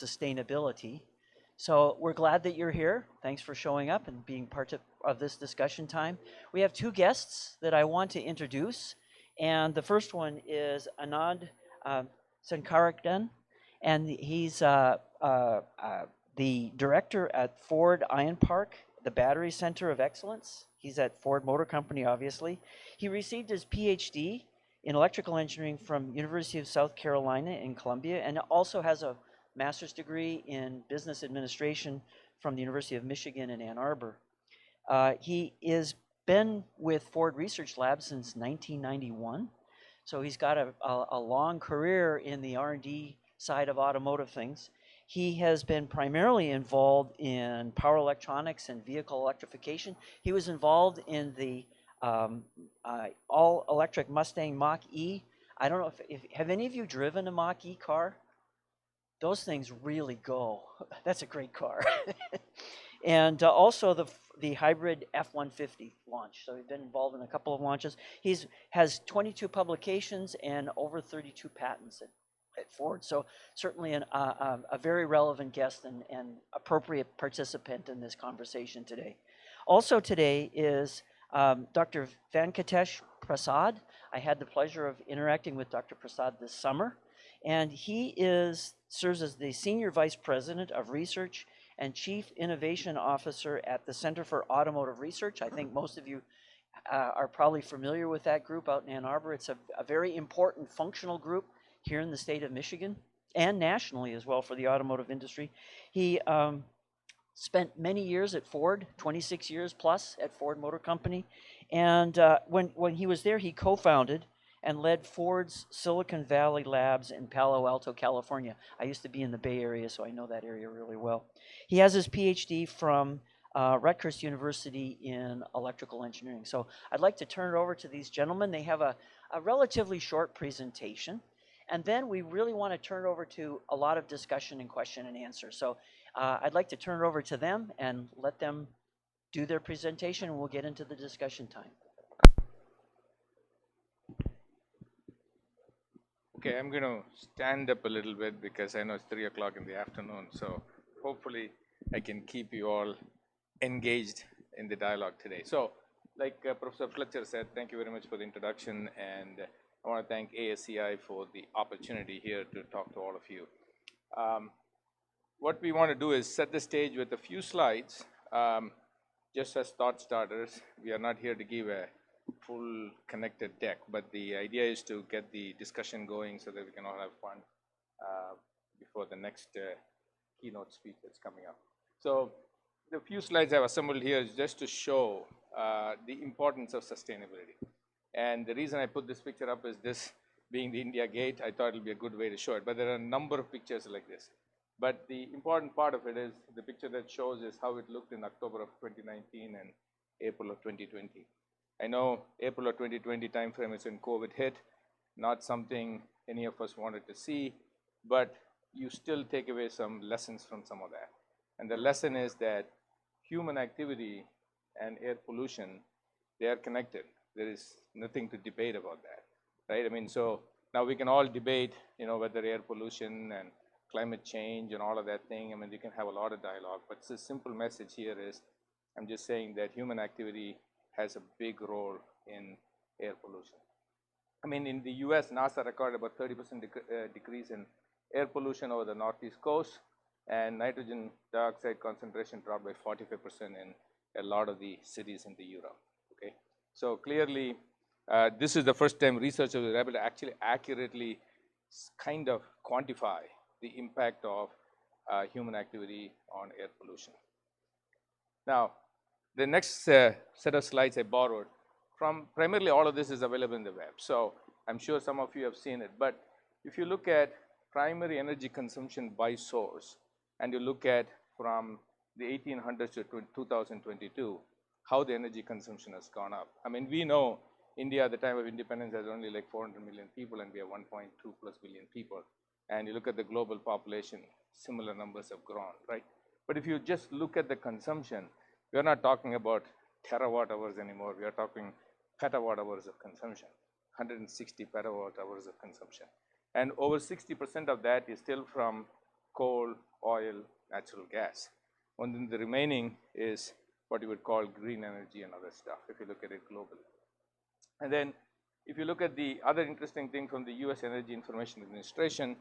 sustainability. So we're glad that you're here. Thanks for showing up and being part of this discussion time. We have two guests that I want to introduce. And the first one is Anand uh, Sankaran, and he's the director at Ford Iron Park, the Battery Center of Excellence. He's at Ford Motor Company, obviously. He received his PhD in electrical engineering from University of South Carolina in Columbia, and also has a master's degree in business administration from the University of Michigan in Ann Arbor. He has been with Ford Research Labs since 1991, so he's got a long career in the R&D side of automotive things. He has been primarily involved in power electronics and vehicle electrification. He was involved in the all-electric Mustang Mach-E. I don't know if have any of you driven a Mach-E car? Those things really go. That's a great car. And also the hybrid F-150 launch. So he's been involved in a couple of launches. Has 22 publications and over 32 patents at Ford. So certainly a very relevant guest and appropriate participant in this conversation today. Also today is Dr. Venkatesh Prasad. I had the pleasure of interacting with Dr. Prasad this summer, and he serves as the Senior Vice President of Research and Chief Innovation Officer at the Center for Automotive Research. I think most of you are probably familiar with that group out in Ann Arbor. It's a very important functional group here in the state of Michigan and nationally as well for the automotive industry. He spent many years at Ford, 26 years plus at Ford Motor Company. And when he was there, he co-founded and led Ford's Silicon Valley labs in Palo Alto, California. I used to be in the Bay Area, so I know that area really well. He has his PhD from Rutgers University in electrical engineering. So I'd like to turn it over to these gentlemen. They have a relatively short presentation. And then we really want to turn it over to a lot of discussion and question and answer. So I'd like to turn it over to them and let them do their presentation, and we'll get into the discussion time. Okay, I'm going to stand up a little bit because I know it's 3 o'clock in the afternoon. So hopefully I can keep you all engaged in the dialogue today. So like Professor Fletcher said, thank you very much for the introduction. And I want to thank ASEI for the opportunity here to talk to all of you. What we want to do is set the stage with a few slides, just as thought starters. We are not here to give a full connected deck, but the idea is to get the discussion going so that we can all have fun before the next keynote speech that's coming up. So the few slides I've assembled here is just to show the importance of sustainability. And the reason I put this picture up is this being the India Gate. I thought it would be a good way to show it, but there are a number of pictures like this. But the important part of it is the picture that shows is how it looked in October of 2019 and April of 2020. I know April of 2020 timeframe is when COVID hit, not something any of us wanted to see, but you still take away some lessons from some of that. And the lesson is that human activity and air pollution, they are connected. There is nothing to debate about that, right? I mean, so now we can all debate, whether air pollution and climate change and all of that thing. I mean, you can have a lot of dialogue, but the simple message here is, I'm just saying that human activity has a big role in air pollution. I mean, in the US, NASA recorded about 30% decrease in air pollution over the northeast coast, and nitrogen dioxide concentration dropped by 45% in a lot of the cities in the Europe, okay? So clearly, this is the first time researchers were able to actually accurately kind of quantify the impact of human activity on air pollution. Now, the next set of slides I borrowed from primarily all of this is available in the web. So I'm sure some of you have seen it. But if you look at primary energy consumption by source, and you look at from the 1800s to 2022, how the energy consumption has gone up. I mean, we know India at the time of independence has only like 400 million people, and we have 1.2+ billion people. And you look at the global population, similar numbers have grown, right? But if you just look at the consumption, we're not talking about terawatt hours anymore. We are talking petawatt hours of consumption, 160 petawatt hours of consumption. And over 60% of that is still from coal, oil, natural gas. And then the remaining is what you would call green energy and other stuff, if you look at it globally. And then if you look at the other interesting thing from the US Energy Information Administration,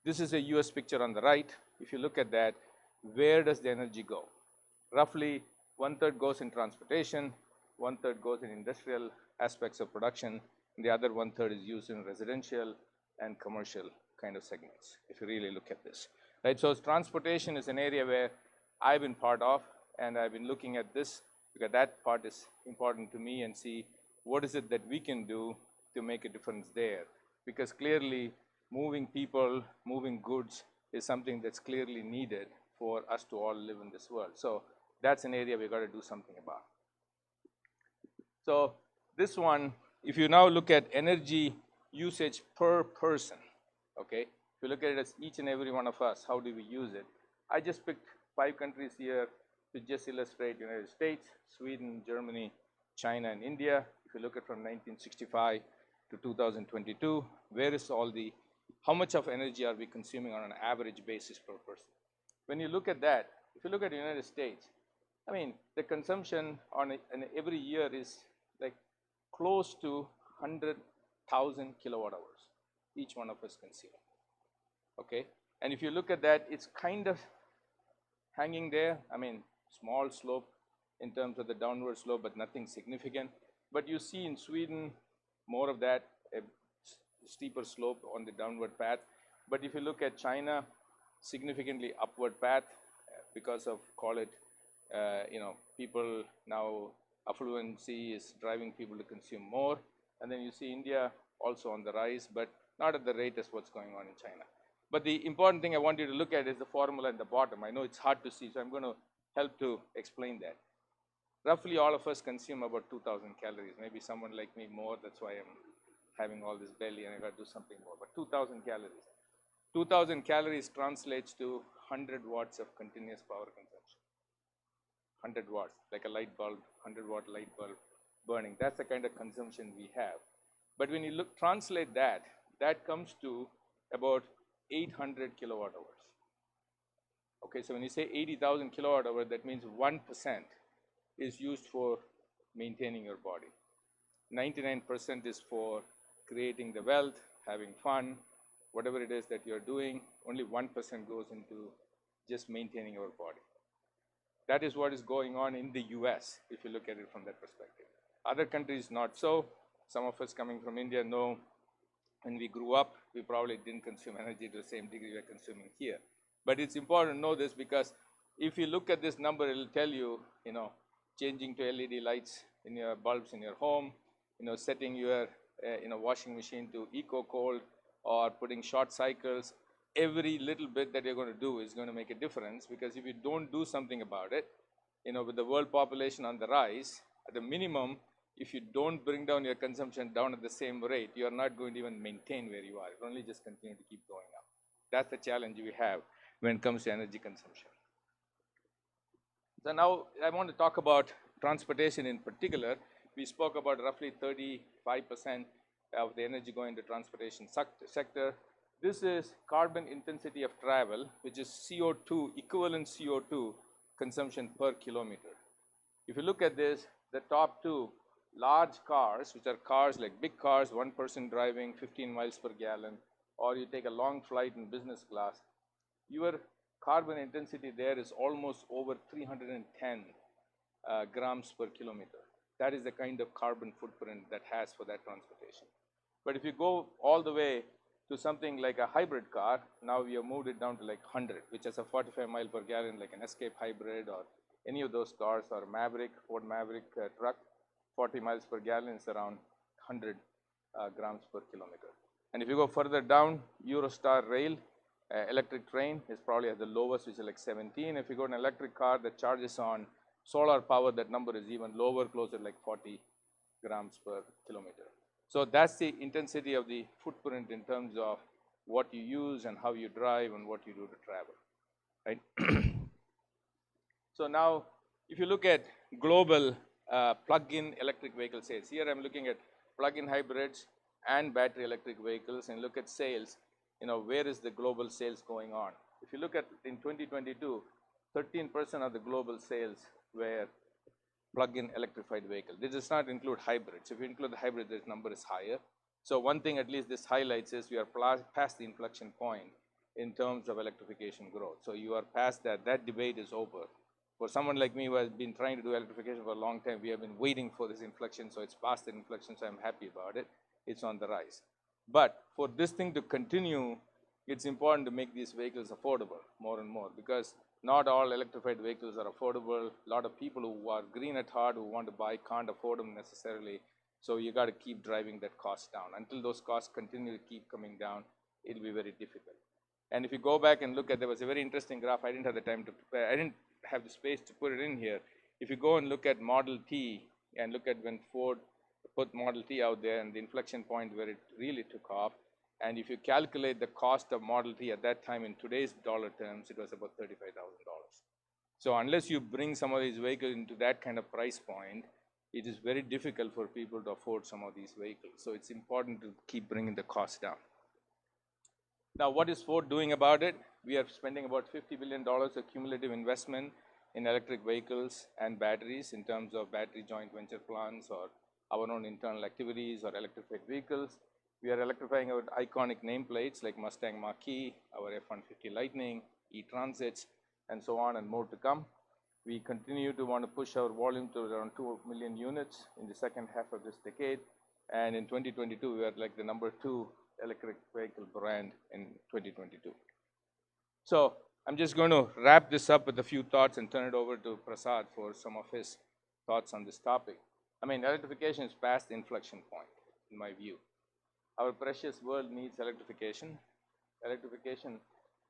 this is a US picture on the right. If you look at that, where does the energy go? Roughly 1/3 goes in transportation, 1/3 goes in industrial aspects of production, and the other 1/3 is used in residential and commercial kind of segments, if you really look at this. Right, so transportation is an area where I've been part of, and I've been looking at this because that part is important to me, and see what is it that we can do to make a difference there. Because clearly moving people, moving goods is something that's clearly needed for us to all live in this world. So that's an area we've got to do something about. So this one, if you now look at energy usage per person, okay, if you look at it as each and every one of us, how do we use it? I just picked 5 countries here to just illustrate: United States, Sweden, Germany, China, and India. If you look at from 1965 to 2022, where is all the, how much of energy are we consuming on an average basis per person? When you look at that, if you look at the United States, I mean, the consumption on every year is like close to 100,000 kilowatt hours, each one of us consuming. Okay, and if you look at that, it's kind of hanging there. I mean, small slope in terms of the downward slope, but nothing significant. But you see in Sweden more of that, a steeper slope on the downward path. But if you look at China, significantly upward path because of, call it, people now, affluency is driving people to consume more. And then you see India also on the rise, but not at the rate as what's going on in China. But the important thing I want you to look at is the formula at the bottom. I know it's hard to see, so I'm going to help to explain that. Roughly all of us consume about 2,000 calories. Maybe someone like me more, that's why I'm having all this belly and I got to do something more. But 2,000 calories. 2,000 calories translates to 100 watts of continuous power consumption. 100 watts, like a light bulb, 100 watt light bulb burning. That's the kind of consumption we have. But when you translate that, that comes to about 800 kilowatt hours. Okay, so when you say 80,000 kilowatt hours, that means 1% is used for maintaining your body. 99% is for creating the wealth, having fun, whatever it is that you're doing. Only 1% goes into just maintaining your body. That is what is going on in the US, if you look at it from that perspective. Other countries, not so. Some of us coming from India know when we grew up, we probably didn't consume energy to the same degree we're consuming here. But it's important to know this because if you look at this number, it'll tell you, changing to LED lights in your bulbs in your home, setting your washing machine to eco cold, or putting short cycles. Every little bit that you're going to do is going to make a difference, because if you don't do something about it, with the world population on the rise, at the minimum, if you don't bring down your consumption down at the same rate, you are not going to even maintain where you are. It will only just continue to keep going up. That's the challenge we have when it comes to energy consumption. So now I want to talk about transportation in particular. We spoke about roughly 35% of the energy going to transportation sector. This is carbon intensity of travel, which is CO2, equivalent CO2 consumption per kilometer. If you look at this, the top two, large cars, which are cars like big cars, one person driving 15 miles per gallon, or you take a long flight in business class, your carbon intensity there is almost over 310 grams per kilometer. That is the kind of carbon footprint that has for that transportation. But if you go all the way to something like a hybrid car, now we have moved it down to like 100, which is a 45 mile per gallon, like an Escape hybrid or any of those cars, or Maverick, Ford Maverick truck, 40 miles per gallon is around 100 grams per kilometer. And if you go further down, Eurostar rail, electric train is probably at the lowest, which is like 17. If you go to an electric car that charges on solar power, that number is even lower, closer to like 40 grams per kilometer. So that's the intensity of the footprint in terms of what you use and how you drive and what you do to travel, right? So now, if you look at global plug-in electric vehicle sales, here I'm looking at plug-in hybrids and battery electric vehicles, and look at sales, where is the global sales going on? If you look at in 2022, 13% of the global sales were plug-in electrified vehicles. This does not include hybrids. If you include the hybrid, this number is higher. So one thing at least this highlights is we are past the inflection point in terms of electrification growth. So you are past that. That debate is over. For someone like me who has been trying to do electrification for a long time, we have been waiting for this inflection, so it's past the inflection, so I'm happy about it. It's on the rise. But for this thing to continue, it's important to make these vehicles affordable more and more, because not all electrified vehicles are affordable. A lot of people who are green at heart, who want to buy, can't afford them necessarily. So you got to keep driving that cost down. Until those costs continue to keep coming down, it'll be very difficult. And if you go back and look at, there was a very interesting graph. I didn't have the time to prepare. I didn't have the space to put it in here. If you go and look at Model T and look at when Ford put Model T out there and the inflection point where it really took off, and if you calculate the cost of Model T at that time in today's dollar terms, it was about $35,000. So unless you bring some of these vehicles into that kind of price point, it is very difficult for people to afford some of these vehicles. So it's important to keep bringing the cost down. Now, what is Ford doing about it? We are spending about $50 billion of cumulative investment in electric vehicles and batteries in terms of battery joint venture plans or our own internal activities or electrified vehicles. We are electrifying our iconic nameplates like Mustang Mach-E, our F-150 Lightning, E-Transits, and so on, and more to come. We continue to want to push our volume to around 2 million units in the second half of this decade. And in 2022, we are like the #2 electric vehicle brand in 2022. So I'm just going to wrap this up with a few thoughts and turn it over to Prasad for some of his thoughts on this topic. I mean, electrification is past the inflection point, in my view. Our precious world needs electrification. Electrification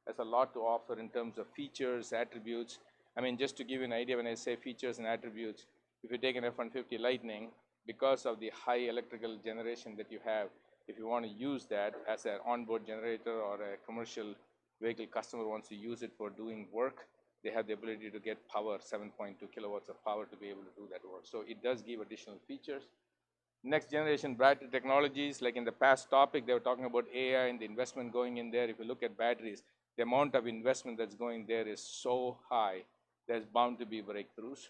has a lot to offer in terms of features, attributes. I mean, just to give you an idea, when I say features and attributes, if you take an F-150 Lightning, because of the high electrical generation that you have, if you want to use that as an onboard generator or a commercial vehicle customer wants to use it for doing work, they have the ability to get power, 7.2 kilowatts of power to be able to do that work. So it does give additional features. Next generation battery technologies, like in the past topic, they were talking about AI and the investment going in there. If you look at batteries, the amount of investment that's going there is so high, there's bound to be breakthroughs.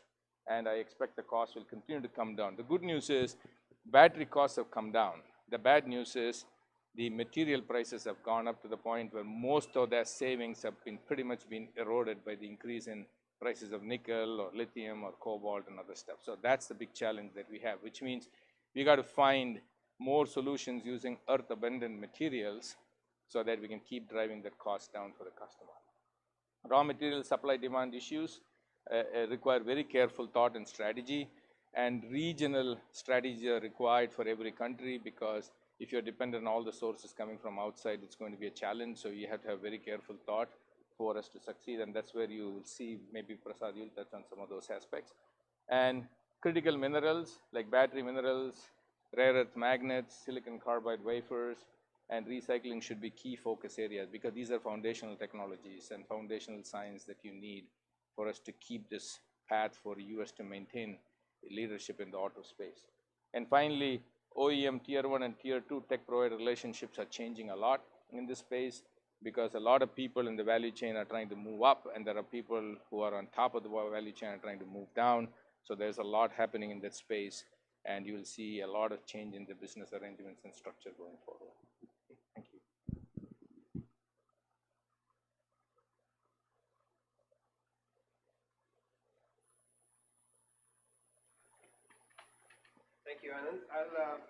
And I expect the cost will continue to come down. The good news is battery costs have come down. The bad news is the material prices have gone up to the point where most of their savings have been pretty much been eroded by the increase in prices of nickel or lithium or cobalt and other stuff. So that's the big challenge that we have, which means we got to find more solutions using earth abundant materials so that we can keep driving that cost down for the customer. Raw material supply demand issues require very careful thought and strategy, and regional strategies are required for every country, because if you're dependent on all the sources coming from outside, it's going to be a challenge. So you have to have very careful thought for us to succeed, and that's where you will see, maybe Prasad, you'll touch on some of those aspects. And critical minerals like battery minerals, rare earth magnets, silicon carbide wafers, and recycling should be key focus areas, because these are foundational technologies and foundational science that you need for us to keep this path for US to maintain leadership in the auto space. And finally, OEM Tier 1 and Tier 2 tech provider relationships are changing a lot in this space, because a lot of people in the value chain are trying to move up, and there are people who are on top of the value chain are trying to move down. So there's a lot happening in that space, and you will see a lot of change in the business arrangements and structure going forward. Thank you. Thank you, Anand. I'll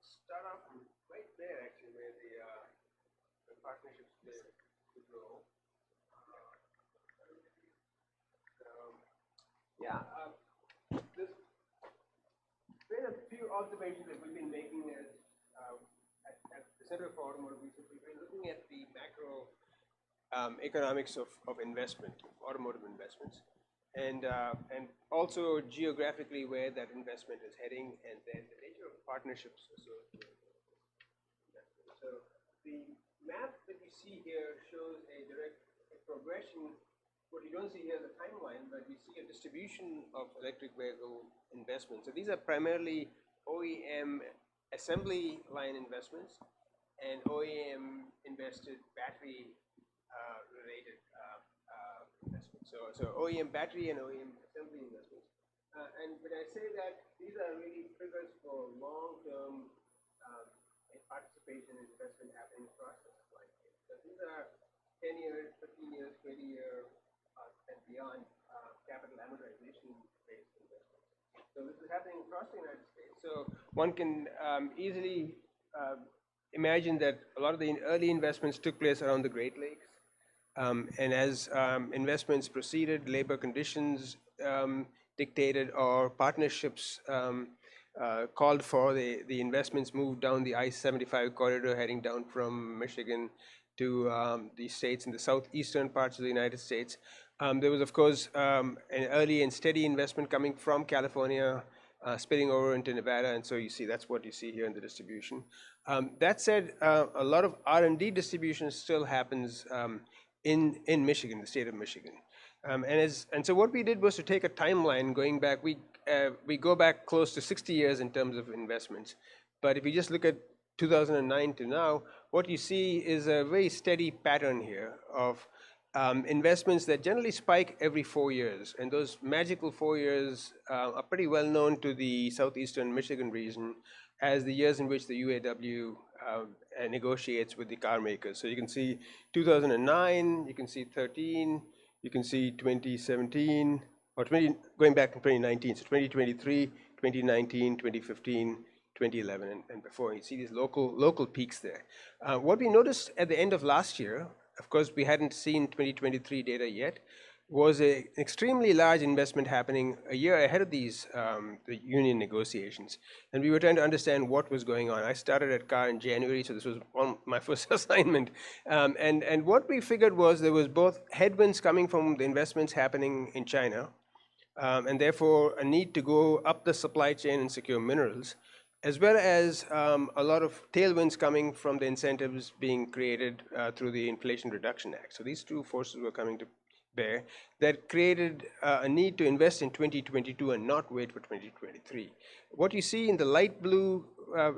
start off right there, actually, where the partnerships play a good role. There's been a few observations that we've been making as at the Center for Automotive Research. We've been looking at the macro economics of investment, automotive investments, and also geographically where that investment is heading, and then the nature of partnerships associated with investment. So the map that you see here shows a direct progression. What you don't see here is a timeline, but you see a distribution of electric vehicle investments. So these are primarily OEM assembly line investments and OEM invested battery related investments. So OEM battery and OEM assembly investments. And when I say that, these are really triggers for long-term participation and investment happening across the supply chain. So these are 10 years, 15 years, 20-year, and beyond capital amortization-based investments. So this is happening across the United States. So one can easily imagine that a lot of the early investments took place around the Great Lakes. And as investments proceeded, labor conditions dictated or partnerships called for, the investments moved down the I-75 corridor heading down from Michigan to the states in the southeastern parts of the United States. There was, of course, an early and steady investment coming from California, spilling over into Nevada, and so you see that's what you see here in the distribution. That said, a lot of R&D distribution still happens in Michigan, the state of Michigan. And so what we did was to take a timeline going back. We go back close to 60 years in terms of investments. But if you just look at 2009 to now, what you see is a very steady pattern here of investments that generally spike every 4 years. And those magical 4 years are pretty well known to the southeastern Michigan region as the years in which the UAW negotiates with the car makers. So you can see 2009, you can see 13, you can see 2017, or going back to 2019, so 2023, 2019, 2015, 2011, and before. You see these local peaks there. What we noticed at the end of last year, of course, we hadn't seen 2023 data yet, was an extremely large investment happening a year ahead of these the union negotiations. And we were trying to understand what was going on. I started at CAR in January, so this was my first assignment. And what we figured was there was both headwinds coming from the investments happening in China, and therefore a need to go up the supply chain and secure minerals, as well as a lot of tailwinds coming from the incentives being created through the Inflation Reduction Act. So these two forces were coming to bear that created a need to invest in 2022 and not wait for 2023. What you see in the light blue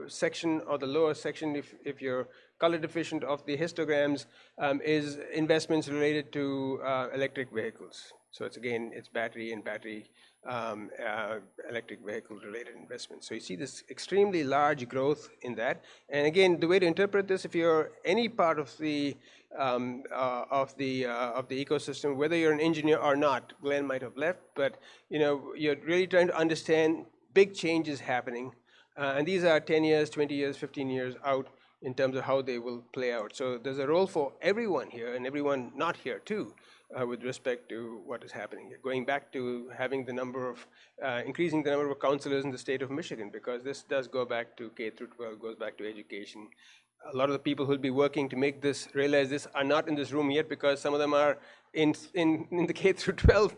section or the lower section, if you're color deficient of the histograms, is investments related to electric vehicles. So it's battery and battery electric vehicle related investments. So you see this extremely large growth in that. And again, the way to interpret this, if you're any part of the ecosystem, whether you're an engineer or not, Glenn might have left, but you're really trying to understand big changes happening, and these are 10 years, 20 years, 15 years out in terms of how they will play out. So there's a role for everyone here and everyone not here too, with respect to what is happening here. Going back to having the number of, increasing the number of counselors in the state of Michigan, because this does go back to K through 12, goes back to education. A lot of the people who will be working to make this, realize this, are not in this room yet because some of them are in the K through 12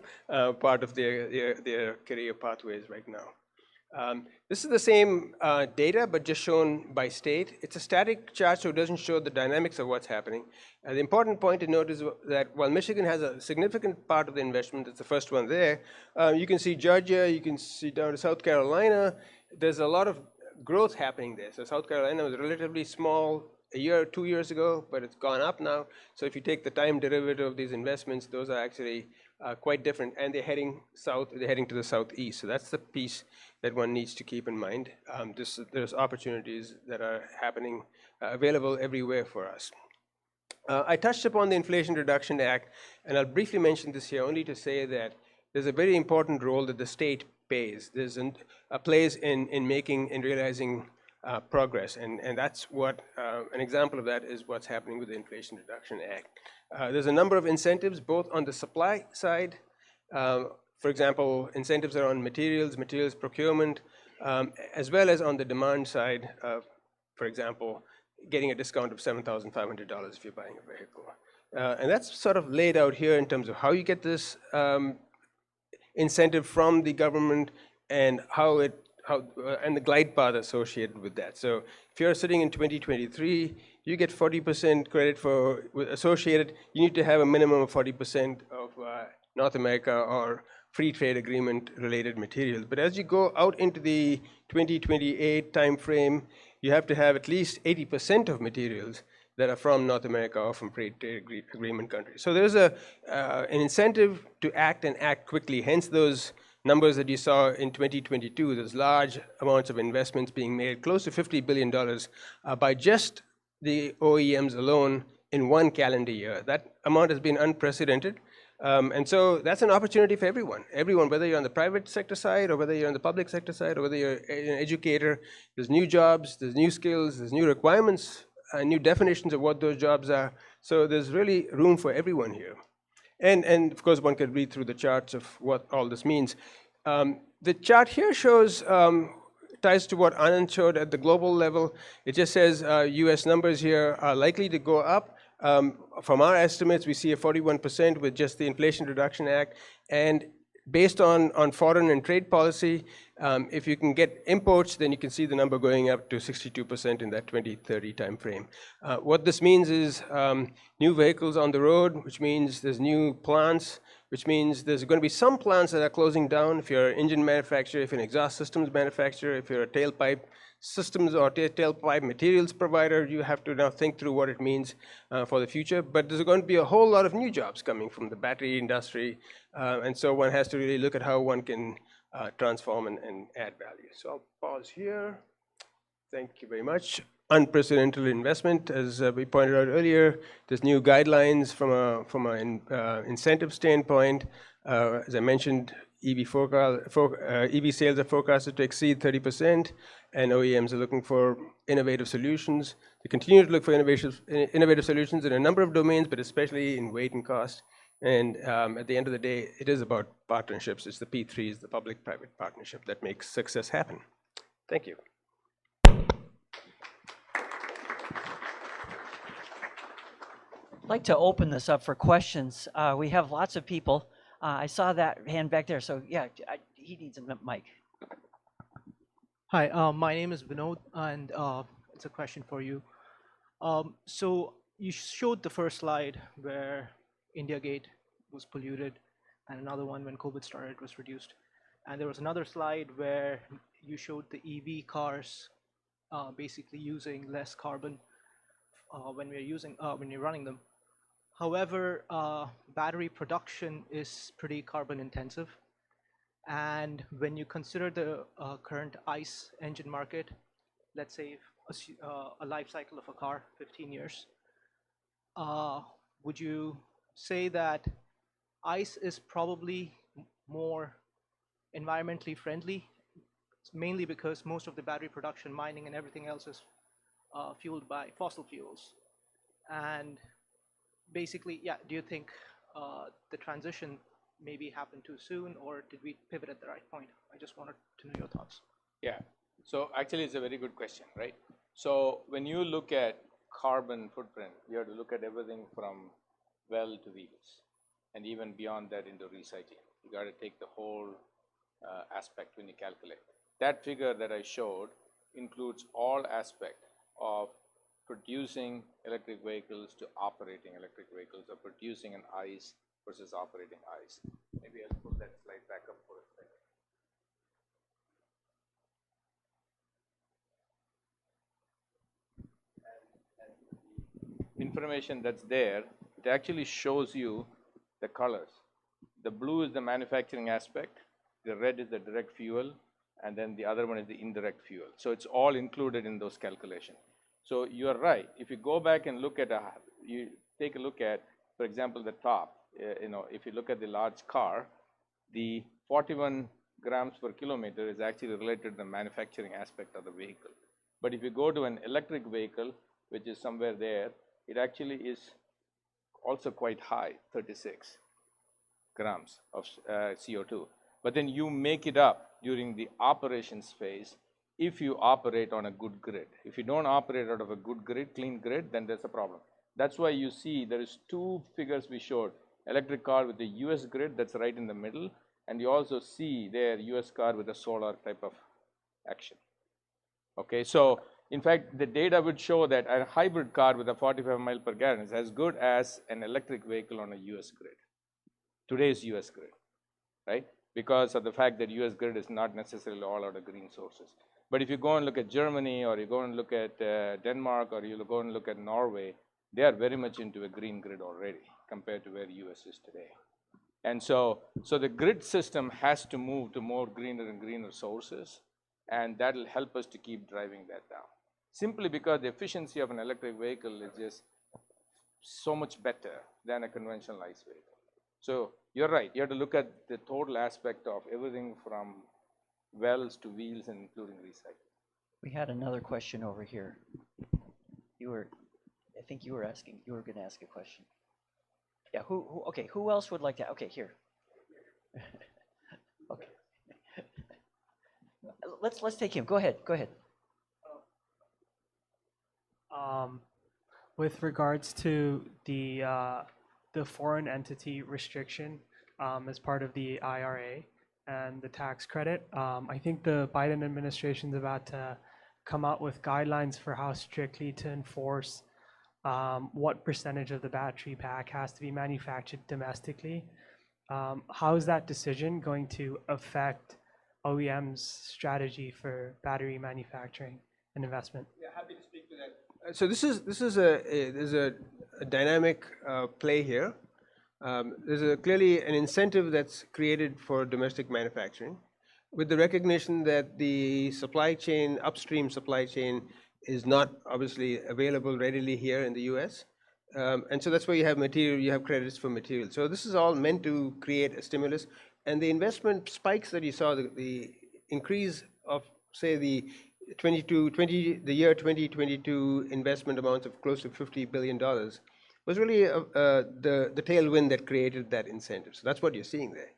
part of their career pathways right now. This is the same data, but just shown by state. It's a static chart, so it doesn't show the dynamics of what's happening. The important point to note is that while Michigan has a significant part of the investment, it's the first one there, you can see Georgia, you can see down to South Carolina, there's a lot of growth happening there. So South Carolina was relatively small a year or 2 years ago, but it's gone up now. So if you take the time derivative of these investments, those are actually quite different, and they're heading south, they're heading to the southeast. So that's the piece that one needs to keep in mind. There's opportunities that are happening, available everywhere for us. I touched upon the Inflation Reduction Act, and I'll briefly mention this here only to say that there's a very important role that the state plays. There's plays in making and realizing progress, and that's what an example of that is what's happening with the Inflation Reduction Act. There's a number of incentives both on the supply side, for example, incentives are on materials procurement, as well as on the demand side, for example, getting a discount of $7,500 if you're buying a vehicle. And that's sort of laid out here in terms of how you get this incentive from the government and and the glide path associated with that. So if you're sitting in 2023, you get 40% credit for associated. You need to have a minimum of 40% of North America or free trade agreement related materials. But as you go out into the 2028 timeframe, you have to have at least 80% of materials that are from North America or from free trade agreement countries. So there's an incentive to act and act quickly. Hence those numbers that you saw in 2022, those large amounts of investments being made, close to $50 billion by just the OEMs alone in one calendar year. That amount has been unprecedented. And so that's an opportunity for everyone. Everyone, whether you're on the private sector side or whether you're on the public sector side or whether you're an educator, there's new jobs, there's new skills, there's new requirements, new definitions of what those jobs are. So there's really room for everyone here. And of course, one could read through the charts of what all this means. The chart here shows, ties to what Anand showed at the global level. It just says US numbers here are likely to go up. From our estimates, we see a 41% with just the Inflation Reduction Act. And based on foreign and trade policy, if you can get imports, then you can see the number going up to 62% in that 2030 timeframe. What this means is new vehicles on the road, which means there's new plants, which means there's going to be some plants that are closing down. If you're an engine manufacturer, if you're an exhaust systems manufacturer, if you're a tailpipe systems or tailpipe materials provider, you have to now think through what it means for the future. But there's going to be a whole lot of new jobs coming from the battery industry. And so one has to really look at how one can transform and add value. So I'll pause here. Thank you very much. Unprecedented investment, as we pointed out earlier. There's new guidelines from an incentive standpoint. As I mentioned, EV sales are forecasted to exceed 30%, and OEMs are looking for innovative solutions. They continue to look for innovative solutions in a number of domains, but especially in weight and cost. And at the end of the day, it is about partnerships. It's the P3s, the public-private partnership, that makes success happen. Thank you. I'd like to open this up for questions. We have lots of people. I saw that hand back there, so yeah, he needs a mic. Hi, my name is Vinod, and it's a question for you. So you showed the first slide where India Gate was polluted, and another one when COVID started was reduced. And there was another slide where you showed the EV cars basically using less carbon when you're running them. However, battery production is pretty carbon intensive. And when you consider the current ICE engine market, let's say a life cycle of a car, 15 years, would you say that ICE is probably more environmentally friendly, mainly because most of the battery production, mining, and everything else is fueled by fossil fuels? And basically, yeah, do you think the transition maybe happened too soon, or did we pivot at the right point? I just wanted to know your thoughts. Yeah, so actually it's a very good question, right? So when you look at carbon footprint, you have to look at everything from well to wheels, and even beyond that into recycling. You got to take the whole aspect when you calculate. That figure that I showed includes all aspect of producing electric vehicles to operating electric vehicles, or producing an ICE versus operating ICE. Maybe I'll pull that slide back up for a second. And the information that's there, it actually shows you the colors. The blue is the manufacturing aspect, the red is the direct fuel, and then the other one is the indirect fuel. So it's all included in those calculations. So you are right. If you go back and look at, you take a look at, for example, the top, if you look at the large car, the 41 grams per kilometer is actually related to the manufacturing aspect of the vehicle. But if you go to an electric vehicle, which is somewhere there, it actually is also quite high, 36 grams of CO2. But then you make it up during the operations phase if you operate on a good grid. If you don't operate out of a good grid, clean grid, then there's a problem. That's why you see there is two figures we showed. Electric car with the US grid, that's right in the middle, and you also see there US car with a solar type of action. Okay, so in fact, the data would show that a hybrid car with a 45 mile per gallon is as good as an electric vehicle on a US grid, today's US grid, right? Because of the fact that US grid is not necessarily all out of green sources. But if you go and look at Germany, or you go and look at Denmark, or you go and look at Norway, they are very much into a green grid already compared to where US is today. And so the grid system has to move to more greener and greener sources, and that will help us to keep driving that down. Simply because the efficiency of an electric vehicle is just so much better than a conventional ICE vehicle. So you're right, you have to look at the total aspect of everything from wells to wheels and including recycling. We had another question over here. I think you were going to ask a question. Yeah, okay, who else would like to, okay, here. Okay. Let's take him, go ahead. With regards to the foreign entity restriction as part of the IRA and the tax credit, I think the Biden administration is about to come out with guidelines for how strictly to enforce what percentage of the battery pack has to be manufactured domestically. How is that decision going to affect OEM's strategy for battery manufacturing and investment? Yeah, happy to speak to that. So this is a dynamic play here. There's clearly an incentive that's created for domestic manufacturing, with the recognition that the supply chain, upstream supply chain, is not obviously available readily here in the U.S. And so that's why you have material, you have credits for material. So this is all meant to create a stimulus, and the investment spikes that you saw, the increase of, say, the year 2022 investment amounts of close to $50 billion was really the tailwind that created that incentive. So that's what you're seeing there.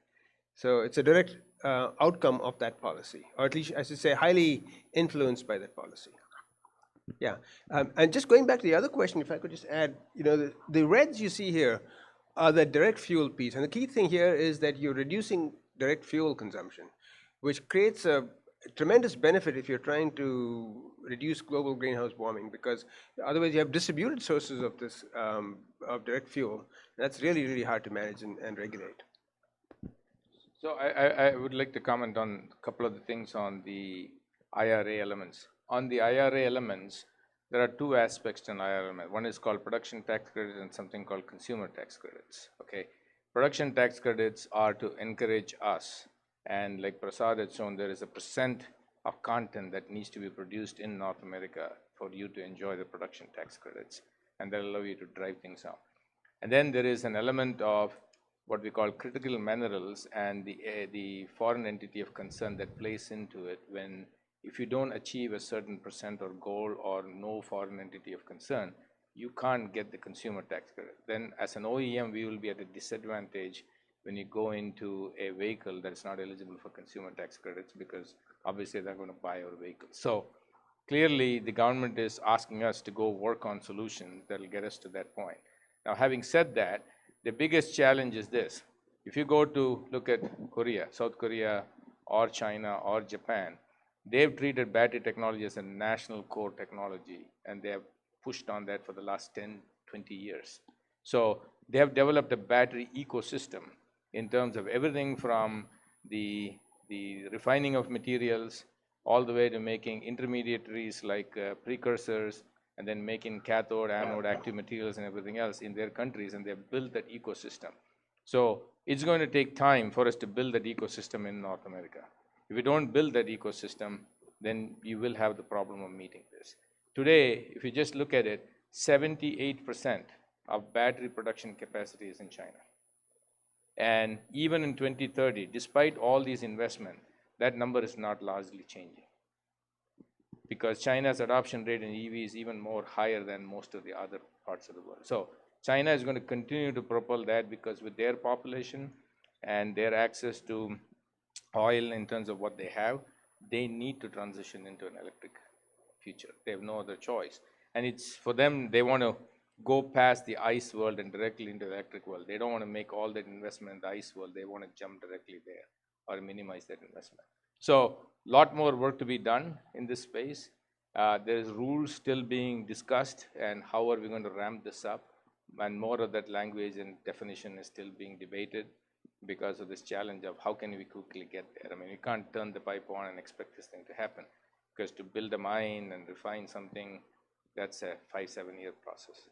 So it's a direct outcome of that policy, or at least I should say highly influenced by that policy. Yeah, and just going back to the other question, if I could just add, the reds you see here are the direct fuel piece. And the key thing here is that you're reducing direct fuel consumption, which creates a tremendous benefit if you're trying to reduce global greenhouse warming, because otherwise you have distributed sources of this of direct fuel. That's really, really hard to manage and regulate. So I would like to comment on a couple of the things on the IRA elements. On the IRA elements, there are two aspects to an IRA element. One is called production tax credit and something called consumer tax credits. Okay, production tax credits are to encourage us, and like Prasad had shown, there is a percent of content that needs to be produced in North America for you to enjoy the production tax credits, and that will allow you to drive things out. And then there is an element of what we call critical minerals and the foreign entity of concern that plays into it when, if you don't achieve a certain percent or goal or no foreign entity of concern, you can't get the consumer tax credit. Then as an OEM, we will be at a disadvantage when you go into a vehicle that's not eligible for consumer tax credits, because obviously they're going to buy our vehicle. So clearly the government is asking us to go work on solutions that will get us to that point. Now, having said that, the biggest challenge is this. If you go to look at Korea, South Korea, or China, or Japan, they've treated battery technology as a national core technology, and they have pushed on that for the last 10, 20 years. So they have developed a battery ecosystem in terms of everything from the refining of materials all the way to making intermediaries like precursors, and then making cathode, anode, active materials and everything else in their countries, and they've built that ecosystem. So it's going to take time for us to build that ecosystem in North America. If you don't build that ecosystem, then you will have the problem of meeting this. Today, if you just look at it, 78% of battery production capacity is in China. And even in 2030, despite all these investments, that number is not largely changing, because China's adoption rate in EV is even more higher than most of the other parts of the world. So China is going to continue to propel that, because with their population and their access to oil in terms of what they have, they need to transition into an electric future. They have no other choice. And it's for them, they want to go past the ICE world and directly into the electric world. They don't want to make all that investment in the ICE world. They want to jump directly there or minimize that investment. So a lot more work to be done in this space. There's rules still being discussed, and how are we going to ramp this up? And more of that language and definition is still being debated because of this challenge of how can we quickly get there. I mean, you can't turn the pipe on and expect this thing to happen, because to build a mine and refine something, that's a 5-7 year process.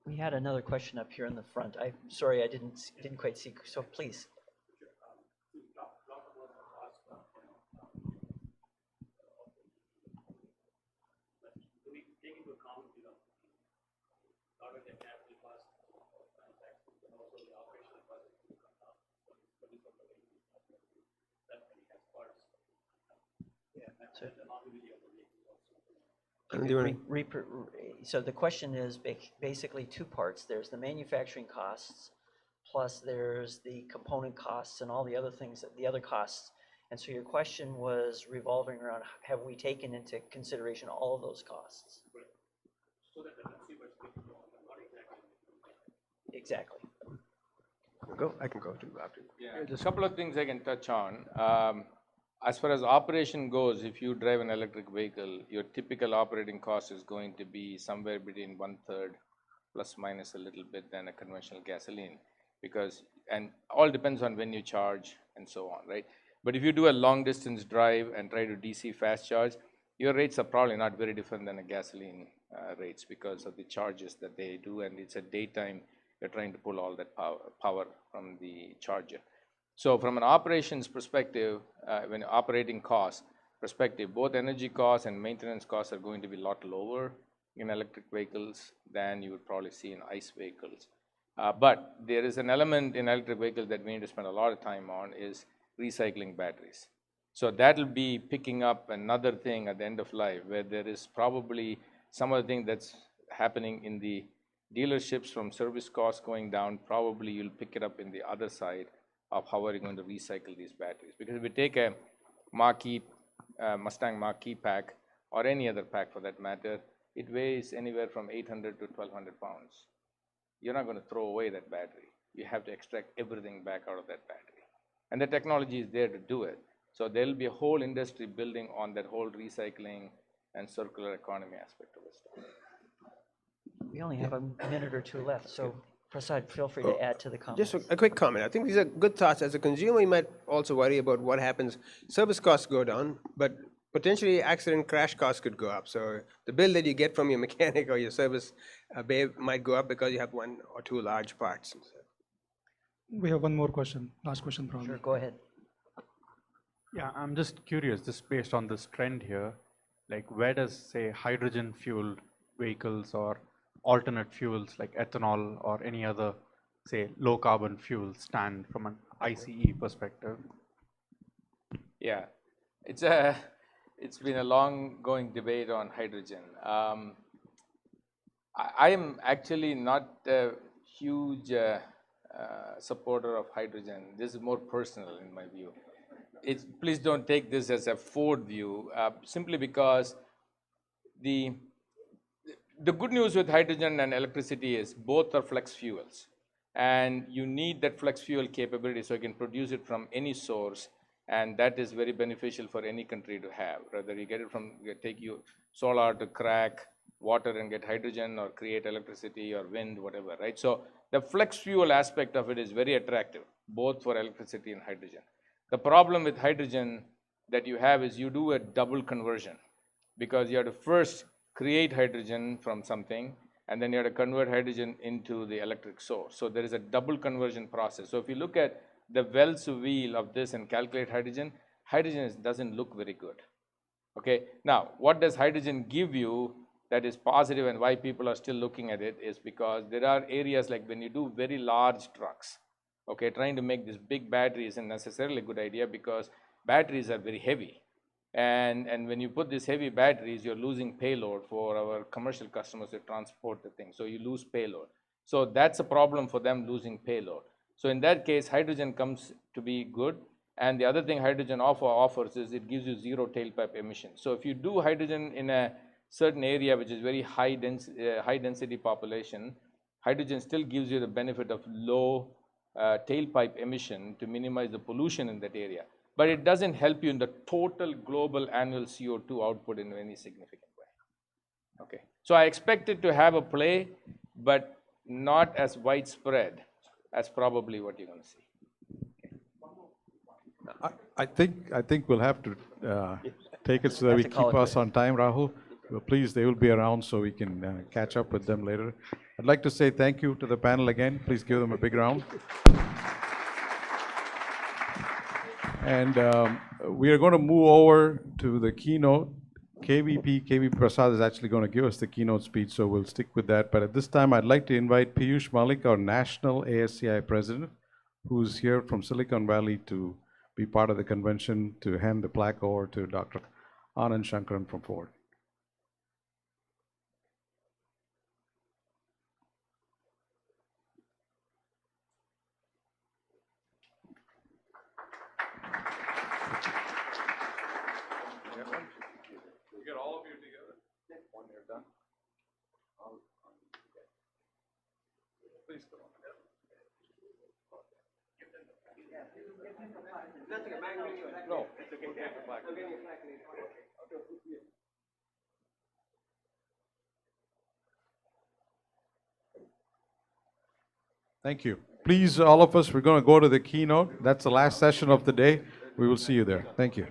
We had another question up here in the front. I'm sorry, I didn't quite see. So please. So, Anand, do you wanna- so the question is basically two parts. There's the manufacturing costs, plus there's the component costs and all the other things, the other costs. And so your question was revolving around, have we taken into consideration all of those costs? Exactly. Go. I can go too after. Yeah, there's a couple of things I can touch on. As far as operation goes, if you drive an electric vehicle, your typical operating cost is going to be somewhere between 1/3 plus minus a little bit than a conventional gasoline, because, and all depends on when you charge and so on, right? But if you do a long distance drive and try to DC fast charge, your rates are probably not very different than a gasoline rates because of the charges that they do, and it's a daytime, you're trying to pull all that power from the charger. So from an operations perspective, when operating costs perspective, both energy costs and maintenance costs are going to be a lot lower in electric vehicles than you would probably see in ICE vehicles. But there is an element in electric vehicles that we need to spend a lot of time on is recycling batteries. So that'll be picking up another thing at the end of life where there is probably some other thing that's happening in the dealerships from service costs going down. Probably you'll pick it up in the other side of how are you going to recycle these batteries. Because if we take a Mach-E, Mustang Mach-E pack, or any other pack for that matter, it weighs anywhere from 800 to 1,200 pounds. You're not going to throw away that battery. You have to extract everything back out of that battery. And the technology is there to do it. So there'll be a whole industry building on that whole recycling and circular economy aspect of it. We only have a minute or two left, so Prasad, feel free to add to the comments. Just a quick comment. I think these are good thoughts. As a consumer, you might also worry about what happens. Service costs go down, but potentially accident crash costs could go up. So the bill that you get from your mechanic or your service bay might go up because you have one or two large parts. We have one more question, last question probably. Sure, go ahead. Yeah, I'm just curious, just based on this trend here, like where does, say, hydrogen fueled vehicles or alternate fuels like ethanol or any other, say, low carbon fuel stand from an ICE perspective? Yeah, it's been a long going debate on hydrogen. I am actually not a huge supporter of hydrogen. This is more personal in my view. Please don't take this as a Ford view, simply because the good news with hydrogen and electricity is both are flex fuels, and you need that flex fuel capability so you can produce it from any source, and that is very beneficial for any country to have. Whether you get it from, take you solar to crack water and get hydrogen, or create electricity or wind, whatever, right? So the flex fuel aspect of it is very attractive, both for electricity and hydrogen. The problem with hydrogen that you have is you do a double conversion, because you have to first create hydrogen from something, and then you have to convert hydrogen into the electric source. So there is a double conversion process. So if you look at the Wells wheel of this and calculate hydrogen, doesn't look very good. Okay, now what does hydrogen give you that is positive, and why people are still looking at it is because there are areas like when you do very large trucks, okay, trying to make this big battery isn't necessarily a good idea because batteries are very heavy. And when you put these heavy batteries, you're losing payload for our commercial customers to transport the thing. So you lose payload. So that's a problem for them, losing payload. So in that case, hydrogen comes to be good. And the other thing hydrogen offers is it gives you zero tailpipe emissions. So if you do hydrogen in a certain area which is very high density population, hydrogen still gives you the benefit of low tailpipe emission to minimize the pollution in that area. But it doesn't help you in the total global annual CO2 output in any significant way. Okay, so I expect it to have a play, but not as widespread as probably what you're going to see. I think we'll have to take it so that we keep us on time, Rahul. Well, please, they will be around so we can catch up with them later. I'd like to say thank you to the panel again. Please give them a big round. And we are going to move over to the keynote. KVP Prasad is actually going to give us the keynote speech, so we'll stick with that. But at this time, I'd like to invite Piyush Malik, our National ASEI President, who's here from Silicon Valley to be part of the convention, to hand the plaque over to Dr. Anand Sankaran from Ford. We get all of you together when you're done. Please come on. No, it's okay. Take the plaque. Thank you. Please, all of us, we're going to go to the keynote. That's the last session of the day. We will see you there. Thank you.